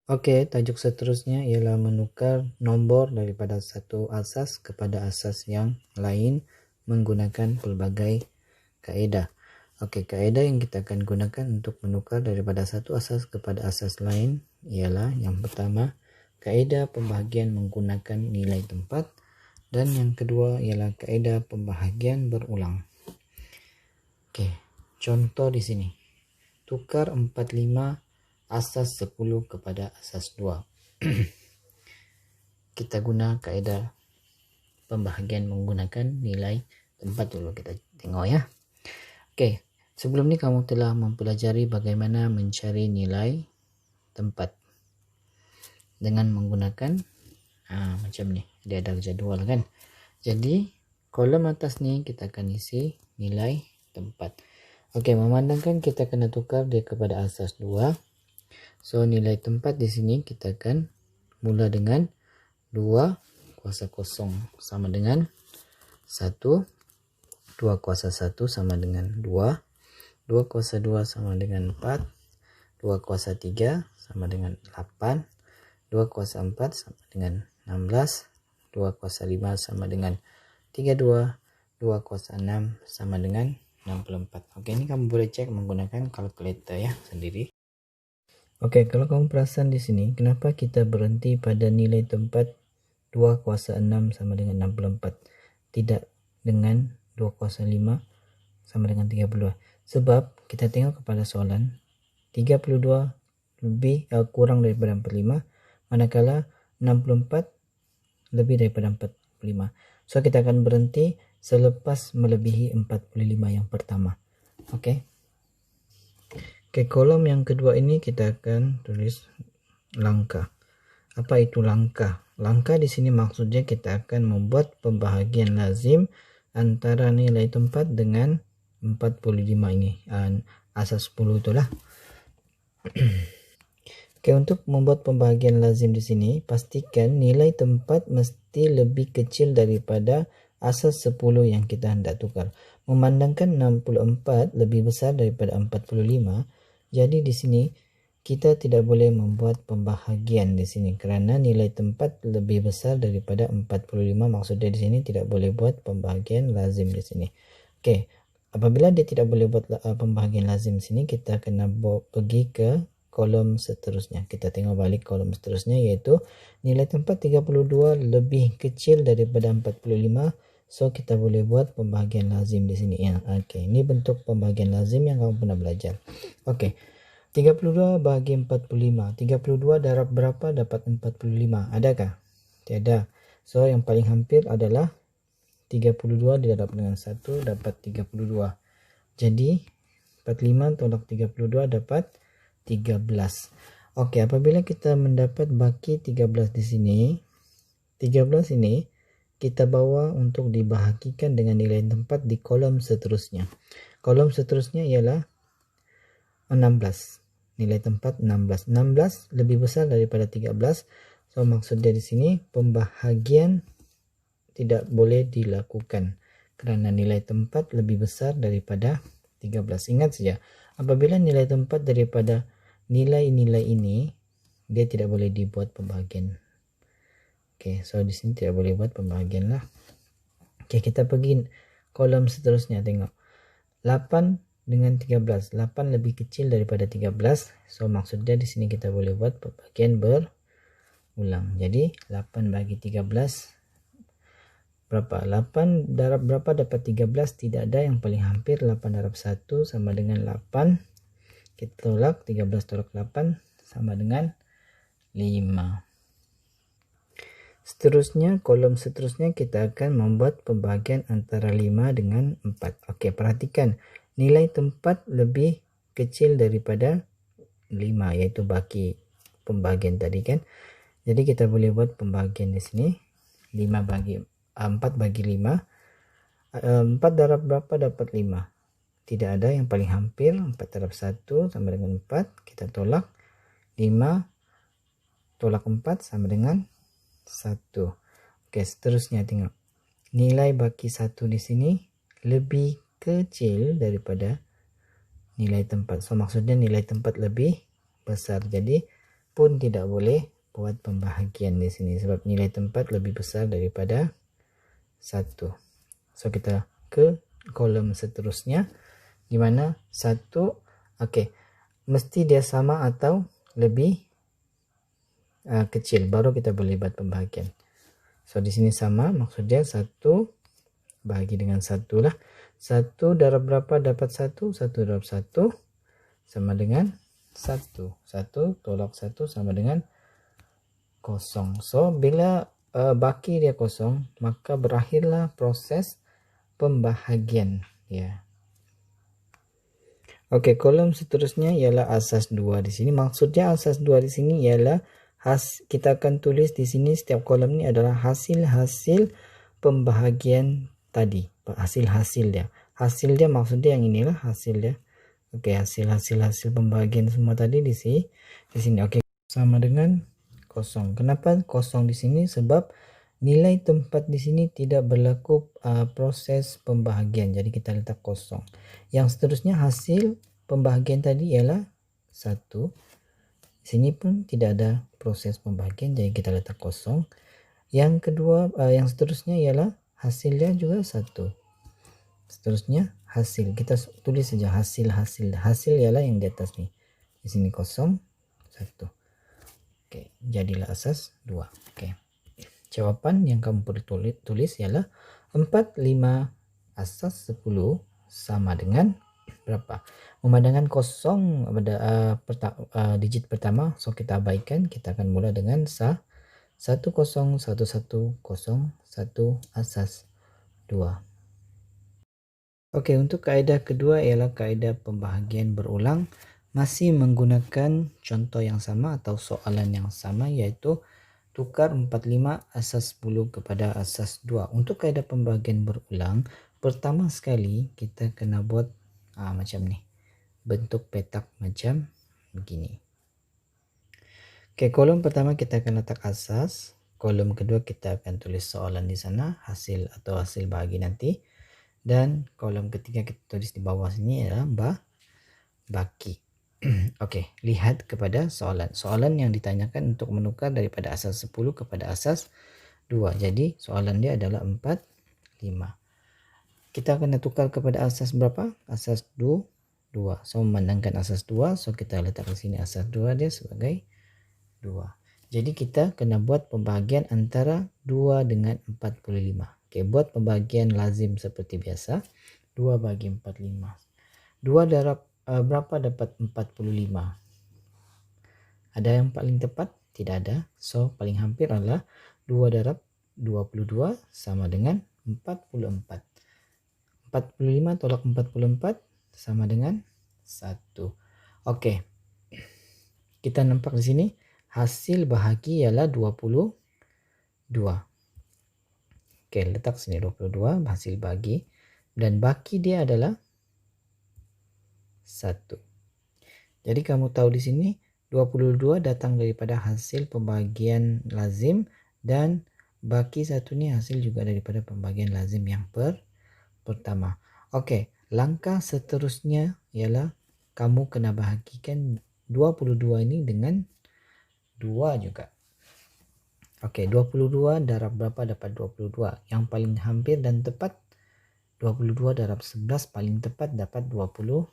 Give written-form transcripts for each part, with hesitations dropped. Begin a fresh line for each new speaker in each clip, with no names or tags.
Oke, tajuk seterusnya ialah menukar nomor daripada satu asas kepada asas yang lain menggunakan pelbagai kaedah. Oke, kaedah yang kita akan gunakan untuk menukar daripada satu asas kepada asas lain ialah yang pertama, kaedah pembahagian menggunakan nilai tempat, dan yang kedua ialah kaedah pembahagian berulang. Oke, contoh di sini. Tukar 45 asas 10 kepada asas 2. Kita guna kaedah pembahagian menggunakan nilai tempat dulu, kita tengok ya. Oke, sebelum ni kamu telah mempelajari bagaimana mencari nilai tempat dengan menggunakan macam ni, dia ada jadual kan. Jadi kolom atas ni kita akan isi nilai tempat. Oke, memandangkan kita kena tukar dia kepada asas 2. So nilai tempat di sini kita akan mula dengan 2 kuasa kosong sama dengan 1, 2 kuasa 1 sama dengan 2, 2 kuasa 2 sama dengan 4, 2 kuasa 3 sama dengan 8, 2 kuasa 4 sama dengan 16, 2 kuasa 5 sama dengan 32, 2 kuasa 6 sama dengan 64. Oke, ini kamu boleh cek menggunakan kalkulator ya sendiri. Oke, kalau kamu perasan di sini, kenapa kita berhenti pada nilai tempat 2 kuasa 6 sama dengan 64, tidak dengan 2 kuasa 5 sama dengan 32? Sebab kita tengok kepada soalan 32 kurang daripada 45, manakala 64 lebih daripada 45. So kita akan berhenti selepas melebihi 45 yang pertama. Oke. Oke, kolom yang kedua ini kita akan tulis langkah. Apa itu langkah? Langkah di sini maksudnya kita akan membuat pembahagian lazim antara nilai tempat dengan 45 ini. Asas 10 itulah. Oke, untuk membuat pembahagian lazim di sini, pastikan nilai tempat mesti lebih kecil daripada asas 10 yang kita hendak tukar. Memandangkan 64 lebih besar daripada 45, jadi di sini kita tidak boleh membuat pembahagian di sini kerana nilai tempat lebih besar daripada 45. Maksudnya di sini tidak boleh buat pembahagian lazim di sini. Oke, apabila dia tidak boleh buat pembahagian lazim di sini, kita kena pergi ke kolom seterusnya. Kita tengok balik kolom seterusnya, yaitu nilai tempat 32 lebih kecil daripada 45. So kita boleh buat pembahagian lazim di sini ya. Oke, ini bentuk pembahagian lazim yang kamu pernah belajar. Oke. 32 bagi 45. 32 darab berapa dapat 45? Adakah? Tiada. So yang paling hampir adalah 32 didarab dengan 1 dapat 32. Jadi 45 tolak 32 dapat 13. Oke, apabila kita mendapat baki 13 di sini, 13 ini kita bawa untuk dibahagikan dengan nilai tempat di kolom seterusnya. Kolom seterusnya ialah 16. Nilai tempat 16. 16 lebih besar daripada 13. So maksudnya di sini pembahagian tidak boleh dilakukan kerana nilai tempat lebih besar daripada 13. Ingat saja, apabila nilai tempat daripada nilai-nilai ini, dia tidak boleh dibuat pembahagian. Oke, so di sini tidak boleh buat pembahagian lah. Oke, kita pergi kolom seterusnya, tengok. 8 dengan 13. 8 lebih kecil daripada 13. So maksudnya di sini kita boleh buat pembahagian berulang. Jadi 8 bagi 13 berapa? 8 darab berapa dapat 13? Tidak ada, yang paling hampir 8 darab 1 sama dengan 8. Kita tolak 13 tolak 8 sama dengan 5. Seterusnya, kolom seterusnya kita akan membuat pembahagian antara 5 dengan 4. Oke, perhatikan. Nilai tempat lebih kecil daripada 5, yaitu baki pembahagian tadi kan. Jadi kita boleh buat pembahagian di sini. 4 bagi 5. 4 darab berapa dapat 5? Tidak ada, yang paling hampir 4 darab 1 sama dengan 4. Kita tolak 5 tolak 4 sama dengan 1. Oke, seterusnya tengok. Nilai baki 1 di sini lebih kecil daripada nilai tempat. So maksudnya nilai tempat lebih besar. Jadi pun tidak boleh buat pembahagian di sini sebab nilai tempat lebih besar daripada 1. So kita ke kolom seterusnya di mana 1 mesti dia sama atau lebih kecil baru kita boleh buat pembahagian. So di sini sama maksudnya 1 bagi dengan 1 lah. 1 darab berapa dapat 1? 1 darab 1 sama dengan 1. 1 tolak 1 sama dengan 0. So bila baki dia kosong maka berakhirlah proses pembahagian ya. Oke, kolom seterusnya ialah asas 2 di sini. Maksudnya asas 2 di sini ialah kita akan tulis di sini setiap kolom ini adalah hasil-hasil pembahagian tadi, hasil-hasil dia. Hasil dia maksudnya yang inilah hasil dia. Oke, hasil pembahagian semua tadi di sini. Oke, sama dengan 0. Kenapa 0 di sini? Sebab nilai tempat di sini tidak berlaku proses pembahagian. Jadi kita letak 0. Yang seterusnya hasil pembahagian tadi ialah 1. Di sini pun tidak ada proses pembahagian jadi kita letak 0. Yang kedua yang seterusnya ialah hasilnya juga 1. Seterusnya hasil kita tulis saja hasil ialah yang di atas nih. Di sini 0 1. Oke, jadilah asas 2. Oke. Jawaban yang kamu perlu tulis ialah 4, 5, asas 10 sama dengan berapa? Memandangkan 0 pada digit pertama, so kita abaikan, kita akan mulai dengan 1, 0, 1, 1, 1, 1 asas 2. Oke, untuk kaidah kedua ialah kaidah pembahagian berulang, masih menggunakan contoh yang sama atau soalan yang sama, yaitu tukar 45 asas 10 kepada asas 2. Untuk kaidah pembahagian berulang, pertama sekali kita kena buat macam nih, bentuk petak macam begini. Oke, kolom pertama kita akan letak asas, kolom kedua kita akan tulis soalan di sana, hasil atau hasil bahagi nanti. Dan kolom ketiga kita tulis di bawah sini adalah baki. Oke, lihat kepada soalan. Soalan yang ditanyakan untuk menukar daripada asas 10 kepada asas 2. Jadi soalan dia adalah 4, 5. Kita akan tukar kepada asas berapa? Asas 2. So memandangkan asas 2, so kita letak di sini asas 2 dia sebagai 2. Jadi kita kena buat pembahagian antara 2 dengan 45. Oke, buat pembagian lazim seperti biasa. 2 bagi 45. 2 darab berapa dapat 45? Ada yang paling tepat? Tidak ada. So, paling hampir adalah 2 darab 22 sama dengan 44. 45 tolak 44 sama dengan 1. Oke. Kita nampak di sini hasil bahagi ialah 22. Oke, letak sini 22 hasil bagi dan baki dia adalah 1. Jadi kamu tahu di sini 22 datang daripada hasil pembagian lazim dan baki 1 ini hasil juga daripada pembagian lazim yang pertama. Oke, langkah seterusnya ialah kamu kena bahagikan 22 ini dengan 2 juga. Oke, 22 darab berapa dapat 22? Yang paling hampir dan tepat 22 darab 11 paling tepat dapat 22.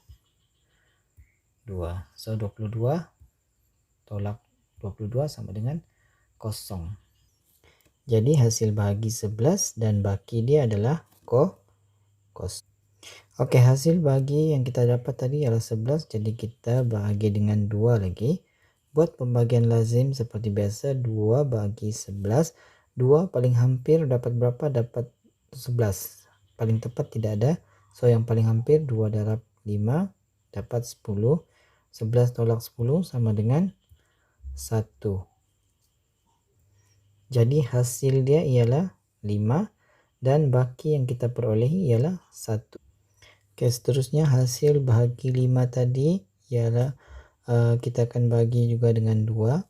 So 22 tolak 22 sama dengan 0. Jadi hasil bahagi 11 dan baki dia adalah 0. Oke, hasil bahagi yang kita dapat tadi adalah 11, jadi kita bahagi dengan 2 lagi. Buat pembagian lazim seperti biasa 2 bagi 11. 2 paling hampir dapat berapa? Dapat 11. Paling tepat tidak ada. So yang paling hampir 2 darab 5 dapat 10. 11 tolak 10 sama dengan 1. Jadi hasil dia ialah 5 dan baki yang kita perolehi ialah 1. Oke, seterusnya hasil bahagi 5 tadi ialah kita akan bagi juga dengan 2.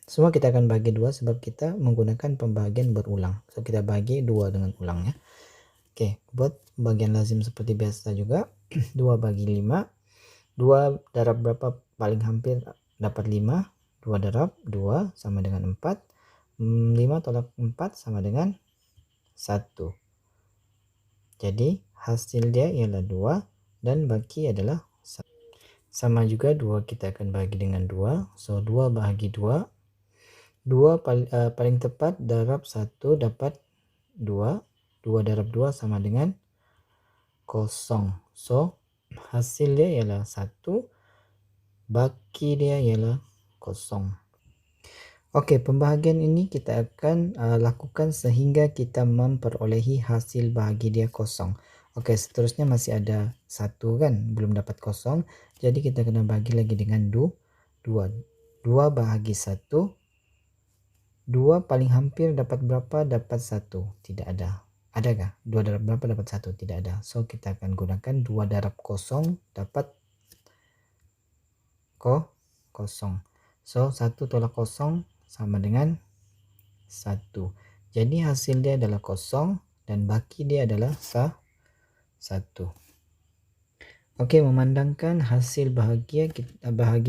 Semua kita akan bagi 2 sebab kita menggunakan pembagian berulang. So kita bagi 2 dengan ulangnya. Oke, buat pembagian lazim seperti biasa juga. 2 bagi 5. 2 darab berapa paling hampir dapat 5. 2 darab 2 sama dengan 4. 5 tolak 4 sama dengan 1. Jadi hasil dia ialah 2 dan baki adalah 1. Sama juga 2 kita akan bagi dengan 2. So 2 bahagi 2. 2 paling tepat darab 1 dapat 2. 2 darab 2 sama dengan 0. So hasil dia ialah 1. Baki dia ialah 0. Oke, pembahagian ini kita akan lakukan sehingga kita memperolehi hasil bahagi dia 0. Oke, seterusnya masih ada 1 kan, belum dapat 0. Jadi kita kena bagi lagi dengan 2. 2 bahagi 1. 2 paling hampir dapat berapa? Dapat 1. Tidak ada. Adakah? 2 darab berapa dapat 1? Tidak ada. So kita akan gunakan 2 darab 0 dapat 0. So 1 tolak 0 sama dengan 1. Jadi hasil dia adalah 0 dan baki dia adalah 1. Oke, memandangkan hasil bahagi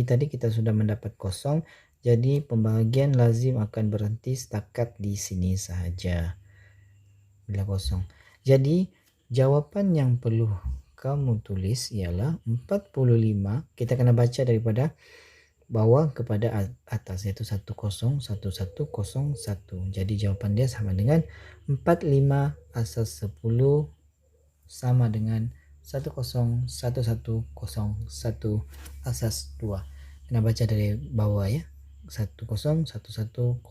tadi kita sudah mendapat 0. Jadi pembahagian lazim akan berhenti setakat di sini saja. Bila 0. Jadi jawaban yang perlu kamu tulis ialah 45. Kita kena baca daripada bawah kepada atas, yaitu 101101. Jadi jawaban dia sama dengan 45 asas 10 sama dengan 101101 asas 2. Kena baca dari bawah ya. 101101.